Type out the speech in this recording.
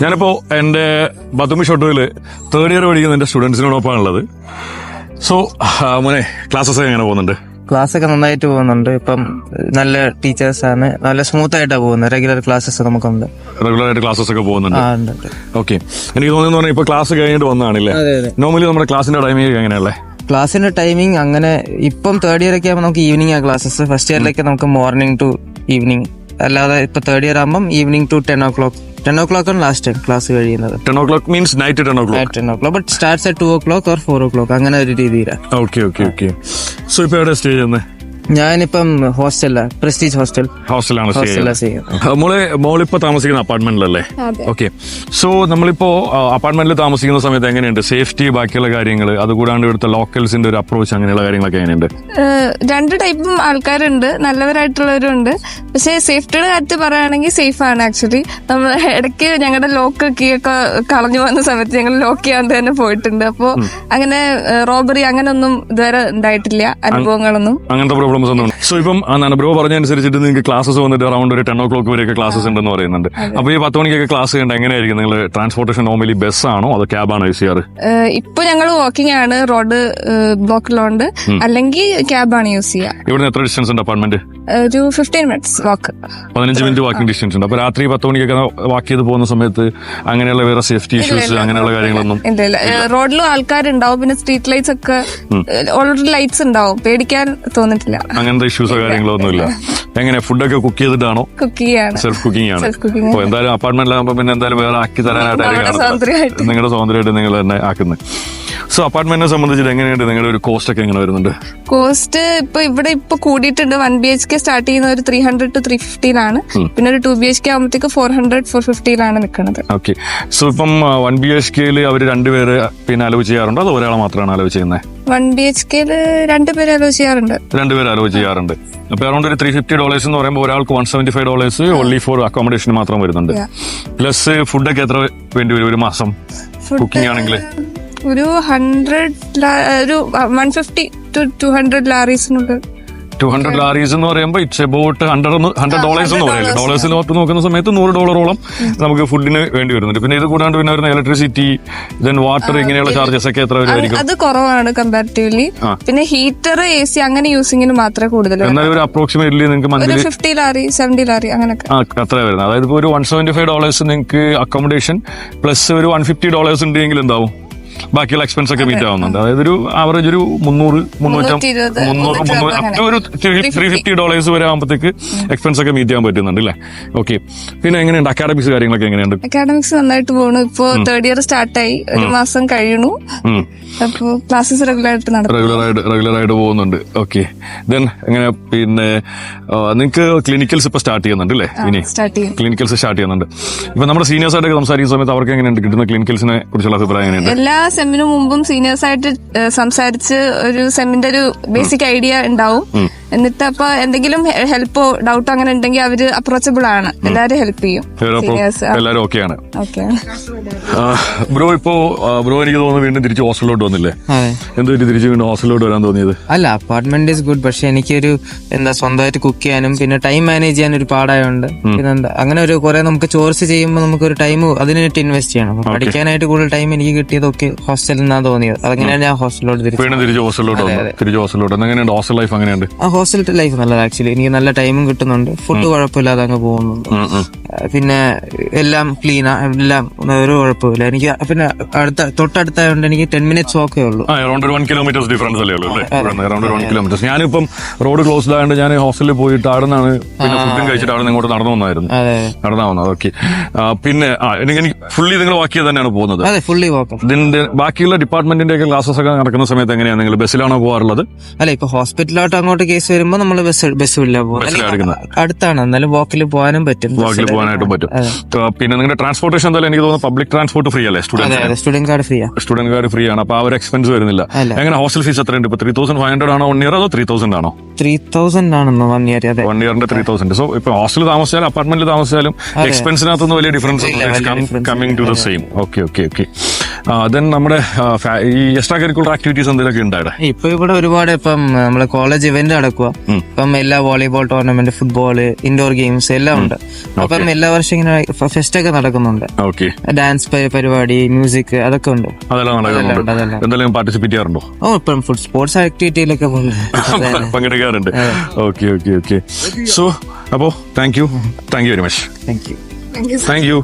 ഞാനിപ്പോ എന്റെ ബത്തുമി ഷൊട്ടൂല് third year പഠിക്കുന്ന എന്റെ സ്റ്റുഡൻസിനോടൊപ്പമാണുള്ളത്. സോ മോനെ, ക്ലാസ്സസ് എങ്ങനെ പോകുന്നുണ്ട്? ക്ലാസ് ഒക്കെ നന്നായിട്ട് പോകുന്നുണ്ട്. ഇപ്പം നല്ല ടീച്ചേഴ്സാണ്, നല്ല സ്മൂത്ത് ആയിട്ടാണ് പോകുന്നത്. റെഗുലർ ക്ലാസ്സസ് നമുക്കുണ്ട്, റെഗുലർ ആയിട്ട് ക്ലാസ്സസ് ഒക്കെ പോകുന്നുണ്ട്. ഉണ്ട്. ഓക്കെ, എനിക്ക് തോന്നുന്നു പറഞ്ഞാൽ ഇപ്പൊ ക്ലാസ് കഴിഞ്ഞിട്ട് വന്നതാണല്ലേ? നോർമലി നമ്മുടെ ക്ലാസിന്റെ ടൈമിംഗ് എങ്ങനെയല്ലേ? ക്ലാസ്സിന്റെ ടൈമിംഗ് അങ്ങനെ ഇപ്പം തേർഡ് ഇയർ ഒക്കെ ആകുമ്പോൾ നമുക്ക് ഈവനിങ് ആ ക്ലാസ്സസ്. ഫസ്റ്റ് ഇയറിലേക്ക് നമുക്ക് മോർണിംഗ് ടു ഈവനിങ്, അല്ലാതെ ഇപ്പൊ തേർഡ് ഇയർ ആകുമ്പോൾ ഈവനിങ് ടു 10 o'clock. 10 o'clock ആണ് ലാസ്റ്റ് ടൈം ക്ലാസ് കഴിയുന്നത്. 10 o'clock means night 10 o'clock. 10 o'clock but starts at 2 o'clock or 4 o'clock, അങ്ങനെ ഒരു രീതിയിലാണ്. ഓക്കെ. സോ ഇപ്പൊ എവിടെ സ്റ്റേ ചെയ്യുന്നത്? ഞാനിപ്പം ഹോസ്റ്റലിലാണ്, പ്രസ്റ്റീജ് ഹോസ്റ്റലാണ് ചെയ്യുന്നത്. മോളിപ്പോ താമസിക്കുന്ന അപ്പാർട്ട്മെന്റിലല്ലേ? ഓക്കെ. സോ നമ്മളിപ്പോ അപ്പാർട്ട്മെന്റിൽ താമസിക്കുന്ന സമയത്ത് എങ്ങനെയുണ്ട് സേഫ്റ്റി, ബാക്കിയുള്ള കാര്യങ്ങൾ, അതുകൂടാണ്ട് ഇവിടുത്തെ ലോക്കൽസിന്റെ ഒരു അപ്രോച്ച്, അങ്ങനെയുള്ള കാര്യങ്ങളൊക്കെ എങ്ങനെയുണ്ട്? രണ്ട് ടൈപ്പും ആൾക്കാരുണ്ട്, നല്ലവരായിട്ടുള്ളവരും ഉണ്ട്. പക്ഷെ സേഫ്റ്റിയുടെ കാര്യത്തിൽ പറയുകയാണെങ്കിൽ സേഫ് ആണ്. ആക്ച്വലി നമ്മൾ ഇടയ്ക്ക് ഞങ്ങളുടെ ലോക്ക് കീ ഒക്കെ കളഞ്ഞു പോകുന്ന സമയത്ത് ഞങ്ങൾ ലോക്ക് ചെയ്യാണ്ട് തന്നെ പോയിട്ടുണ്ട്. അപ്പോൾ അങ്ങനെ റോബറി അങ്ങനെ ഒന്നും ഇതുവരെ ഉണ്ടായിട്ടില്ല, അനുഭവങ്ങളൊന്നും. അങ്ങനത്തെ പ്രോബ്ലംസ് ഒന്നും. സോ ഇപ്പം ബ്രോ പറഞ്ഞനുസരിച്ചിട്ട് നിങ്ങൾക്ക് ക്ലാസ്സസ് വന്നിട്ട് അറൌണ്ട് ഒരു 10 o'clock വരെയൊക്കെ ക്ലാസ്സസ് ഉണ്ടെന്ന് പറയുന്നുണ്ട്. അപ്പൊ ഈ 10 മണിക്കൊക്കെ ക്ലാസ് കണ്ട് എങ്ങനെയായിരിക്കും നിങ്ങൾ ട്രാൻസ്പോർട്ടേഷൻ? നോർമലി ബസ് ആണോ അതോ ക്യാബാണോ യൂസ് ചെയ്യാറ്? ഇപ്പൊ ഞങ്ങൾ വാക്കിംഗ് ആണ്, റോഡ് ബ്ലോക്കിലുണ്ട്. അല്ലെങ്കിൽ ക്യാബാണ് യൂസ് ചെയ്യുക. ഇവിടെ എത്ര ഡിസ്റ്റൻസ് ഉണ്ട് അപ്പാർട്ട്മെന്റ്? ഒരു 15 minutes വാക്ക്, 15 minute വാക്കിംഗ് ഡിസ്റ്റൻസ് ഉണ്ട്. അപ്പൊ രാത്രി 10 മണിക്കൊക്കെ വാക്ക് ചെയ്ത് പോകുന്ന സമയത്ത് അങ്ങനെയുള്ള വേറെ സേഫ്റ്റി ഇഷ്യൂസ് അങ്ങനെയുള്ള കാര്യങ്ങളൊന്നും ഇല്ല. റോഡിലും ആൾക്കാരുണ്ടാവും, പിന്നെ സ്ട്രീറ്റ് ലൈറ്റ്സ് ഒക്കെ ഓൾറെഡി ലൈറ്റ്സ് ഉണ്ടാവും, പേടിക്കാൻ തോന്നിട്ടില്ല. അങ്ങനത്തെ ഇഷ്യൂസോ കാര്യങ്ങളോ ഒന്നുമില്ല. എങ്ങനെ ഫുഡൊക്കെ കുക്ക് ചെയ്തിട്ടാണോ? സെൽഫ് കുക്കിംഗ് ആണ്. അപ്പൊ എന്തായാലും അപ്പാർട്ട്മെന്റിലാകുമ്പോ പിന്നെ എന്തായാലും വേറെ ആക്കി തരാനായിട്ട് നിങ്ങളുടെ സ്വാതന്ത്ര്യമായിട്ട് നിങ്ങൾ തന്നെ ആക്കുന്നത്. സോ അപ്പാർട്ട്മെന്റിനെ സംബന്ധിച്ചിട്ട് എങ്ങനെയുണ്ട് നിങ്ങളുടെ ഒരു കോസ്റ്റ് ഒക്കെ എങ്ങനെ വരുന്നുണ്ട്? കോസ്റ്റ് ഇവിടെ ഇപ്പൊ കൂടിയിട്ടുണ്ട്. 1 BHK സ്റ്റാർട്ട് ചെയ്യുന്ന ഒരു 300 to 350 പിന്നെ ഒരു 2 BHK ആകുമ്പോഴത്തേക്ക് 400-450 നിൽക്കുന്നത്. ഓക്കെ. സോ ഇപ്പം 1 BHK അവർ രണ്ടുപേര് പിന്നെ അലോ ചെയ്യാറുണ്ടോ അതോ ഒരാളെ മാത്രമാണ് അലോ ചെയ്യുന്നത്? 1 BHK 2 പേര് അലോ ചെയ്യാറുണ്ട്. 2 പേര് അലോ ചെയ്യാറുണ്ട്. അപ്പൊ അറൌണ്ട് ഒരു $350 എന്ന് പറയുമ്പോൾ ഒരാൾക്ക് $175 ഓൺലി ഫോർ അക്കോമഡേഷൻ മാത്രം വരുന്നുണ്ട്. പ്ലസ് ഫുഡൊക്കെ എത്ര വേണ്ടി വരും ഒരു മാസം കുക്കിംഗ് ആണെങ്കിൽ? ഒരു 150 to 200 ലാരീസിനുണ്ട്. 200 ലാരീസ് എന്ന് പറയുമ്പോൾ ഇറ്റ്സ് അബൌട്ട് $100 എന്ന് പറയില്ല. ഡോളേഴ്സിൽ നോക്കുന്ന സമയത്ത് $100 നമുക്ക് ഫുഡിന് വേണ്ടി വരുന്നുണ്ട്. പിന്നെ ഇത് കൂടാണ്ട് പിന്നെ വരുന്ന ഇലക്ട്രിസിറ്റി, ദെൻ വാട്ടർ, ഇങ്ങനെയുള്ള ചാർജസ് ഒക്കെ എത്ര വരുമായിരിക്കും? അത് കുറവാണ് കമ്പാരിറ്റീവ്ലി. പിന്നെ ഹീറ്റർ, AC അങ്ങനെ യൂസിങ്ങിന് മാത്രമേ കൂടുതൽ. എന്നാലും ഒരു അപ്രോക്സിമേറ്റ്ലി നിങ്ങൾക്ക് മന്ത്ലി 50 ലാരി 70 ലാരി അങ്ങനെയൊക്കെ അത്ര വരുന്നത്. അതായത് ഇപ്പോൾ ഒരു $175 നിങ്ങൾക്ക് അക്കോമഡേഷൻ പ്ലസ് ഒരു $150 ഉണ്ടെങ്കിൽ എന്താവും? ബാക്കിയുള്ള എക്സ്പെൻസ് ഒക്കെ മീറ്റ് ആവുന്നുണ്ട്. അതായത് ഒരു ആവറേജ് ഒരു $350 വരെ ആകുമ്പോഴത്തേക്ക് എക്സ്പെൻസ് ഒക്കെ മീറ്റ് ചെയ്യാൻ പറ്റുന്നുണ്ട് അല്ലേ? ഓക്കെ. പിന്നെ എങ്ങനെയുണ്ട് അക്കാഡമിക്സ് കാര്യങ്ങളൊക്കെ എങ്ങനെയുണ്ട്? അക്കാഡമിക്സ് നന്നായിട്ട് പോകുന്നു. ഇപ്പോ തേർഡ് ഇയർ സ്റ്റാർട്ടായി, ഒരു മാസം കഴിയണു. അപ്പോ ക്ലാസ്സസ് റെഗുലർ ആയിട്ട് പോകുന്നുണ്ട്. ഓക്കെ. ദെൻ എങ്ങനെ പിന്നെ നിങ്ങൾക്ക് ക്ലിനിക്കൽസ് ഇപ്പൊ സ്റ്റാർട്ട് ചെയ്യുന്നുണ്ട് അല്ലേ? ഇനി ക്ലിനിക്കൽസ് സ്റ്റാർട്ട് ചെയ്യുന്നുണ്ട്. ഇപ്പൊ നമ്മുടെ സീനിയേഴ്സ് ആയിട്ടൊക്കെ സംസാരിക്കുന്ന സമയത്ത് അവർക്ക് എങ്ങനെയുണ്ട് കിട്ടുന്ന ക്ലിനിക്കൽസിനെ കുറിച്ചുള്ള അഭിപ്രായം എങ്ങനെയുണ്ട്? എല്ലാ സെമ്മിനു മുമ്പും സീനിയേഴ്സ് ആയിട്ട് സംസാരിച്ച് ഒരു സെമ്മിന്റെ ഒരു ബേസിക് ഐഡിയ ഉണ്ടാവും. എന്നിട്ട് അപ്പൊ എന്തെങ്കിലും ഹെൽപ്പോ ഡൗട്ടോ അങ്ങനെ ഉണ്ടെങ്കിൽ അവര് അപ്രോച്ചബിൾ ആണ്, എല്ലാരും ഹെൽപ്പ് ചെയ്യും. എല്ലാരും ഓക്കെയാണ്. ബ്രോ ഇപ്പോ എനിക്ക് തോന്നുന്നു വീണ്ടും തിരിച്ച് ഹോസ്റ്റലിലോട്ട് വന്നില്ലേ? എന്ത് തിരിച്ച് വീണ്ടും ഹോസ്റ്റലിലോട്ട് വരാൻ തോന്നിയത്? അല്ല, അപ്പാർട്ട്മെന്റ് ഈസ് ഗുഡ്. പക്ഷെ എനിക്കൊരു സ്വന്തമായിട്ട് കുക്ക് ചെയ്യാനും പിന്നെ ടൈം മാനേജ് ചെയ്യാൻ ഒരു പാടായോണ്ട് പിന്നെ അങ്ങനെ ഒരു കുറെ നമുക്ക് ചോർസ് ചെയ്യുമ്പോൾ നമുക്കൊരു ടൈം അതിനായിട്ട് ഇൻവെസ്റ്റ് ചെയ്യണം. പഠിക്കാനായിട്ട് കൂടുതൽ ടൈം എനിക്ക് കിട്ടിയതൊക്കെ ഹോസ്റ്റലിൽ നിന്നാണ് തോന്നിയത്. അതങ്ങനെയാണ് ഞാൻ ഹോസ്റ്റലിലോട്ട് തിരിച്ച് ഹോസ്റ്റലിലോട്ട്. എങ്ങനെയുണ്ട് ഹോസ്റ്റൽ ലൈഫ്? എങ്ങനെയുണ്ട് ഹോസ്റ്റൽ ലൈഫ്? നല്ലത് ആക്ച്വലി. എനിക്ക് നല്ല ടൈമും കിട്ടുന്നുണ്ട്, ഫുഡ് കുഴപ്പമില്ലാതെ അങ്ങ് പോകുന്നുണ്ട്. പിന്നെ എല്ലാം ക്ലീനാ, എല്ലാം ഒരു കുഴപ്പമില്ല. എനിക്ക് പിന്നെ തൊട്ടടുത്തായതുകൊണ്ട് എനിക്ക് 10 minutes വാക്കേ ഉള്ളൂ. അറൌണ്ട് 1 kilometers ഡിഫറൻസ് അല്ലേ ഉള്ളൂ? Around 1 kilometers. ഞാനിപ്പം റോഡ് ക്ലോസ്ഡ് ആയതുകൊണ്ട് ഞാൻ ഹോസ്റ്റലിൽ പോയിട്ട് അവിടെ നിന്നാണ് പിന്നെ ഫുഡും കഴിച്ചിട്ട് അവിടെ നിന്ന് ഇങ്ങോട്ട് നടന്നു വന്നത്. ഓക്കെ. പിന്നെ എനിക്ക് ഫുള്ളി നിങ്ങൾ വാക്ക് ചെയ്ത് തന്നെയാണ് പോകുന്നത്? അതെ, ഫുള്ളി വാക്ക്. ഇതിന്റെ ബാക്കിയുള്ള ഡിപ്പാർട്ട്മെന്റിന്റെ ഒക്കെ ക്ലാസ്സസ് ഒക്കെ നടക്കുന്ന സമയത്ത് എങ്ങനെയാണ് നിങ്ങൾ ബസ്സിലാണോ പോകാറുള്ളത്? അല്ല, ഇപ്പൊ ഹോസ്പിറ്റലിലോട്ട് അങ്ങോട്ട് കേസ് വരുമ്പോൾ നമ്മൾ ബസ്സില്ല പോകുന്നത്. അടുത്താണ്, എന്നാലും വാക്കിൽ പോകാനും പറ്റും. പോകാനായിട്ടും പറ്റും. പിന്നെ നിങ്ങളുടെ ട്രാൻസ്പോർട്ടേഷൻ എന്തായാലും എനിക്ക് തോന്നുന്നു പബ്ലിക് ട്രാൻസ്പോർട്ട് ഫ്രീ അല്ലേ? സ്റ്റുഡന്റ് കാർഡ് ഫ്രീ ആണ്. അപ്പൊ ആ ഒരു എക്സ്പെൻസ് വരുന്നില്ല. എങ്ങനെ ഹോസ്റ്റൽ ഫീസ് എത്രയുണ്ട്? ഇപ്പൊ 3,500 ആണോ 1 year അതോ 3,000 ആണോ? 3,000 ആണെന്ന് 1 year. 1 yearന്റെ 3,000. സോ ഇപ്പൊ ഹോസ്റ്റലിൽ താമസിച്ചാലും അപ്പാർട്ട്മെന്റിൽ താമസിച്ചാലും എക്സ്പെൻസിനകത്തൊന്നും വലിയ difference coming to the same. Okay. Then നമ്മുടെ ഈ എക്സ്ട്രാ കരിക്കുലർ ആക്ടിവിറ്റീസ് എന്തെങ്കിലുമൊക്കെ ഉണ്ടായിരുന്നു? ഇപ്പൊ ഇവിടെ ഒരുപാട് ഇപ്പം നമ്മളെ കോളേജ് ഇവന്റ് നടക്കും. നടക്കുക. അപ്പം എല്ലാ volleyball tournament, football, indoor games എല്ലാം ഉണ്ട്. അപ്പം എല്ലാ വർഷം ഇങ്ങനെ ഫെസ്റ്റ് ഒക്കെ നടക്കുന്നുണ്ട്. ഡാൻസ് പരിപാടി, മ്യൂസിക്, അതൊക്കെ ഉണ്ട്. എന്തെങ്കിലും പാർട്ടിസിപ്പേറ്റ് ചെയ്യാറുണ്ടോ? ഓ, ഇപ്പം സ്പോർട്സ് ആക്ടിവിറ്റിയിലൊക്കെ പങ്കെടുക്കാറുണ്ട്. ഓക്കെ. സോ അപ്പോ thank you very much. Thank you. Thank you.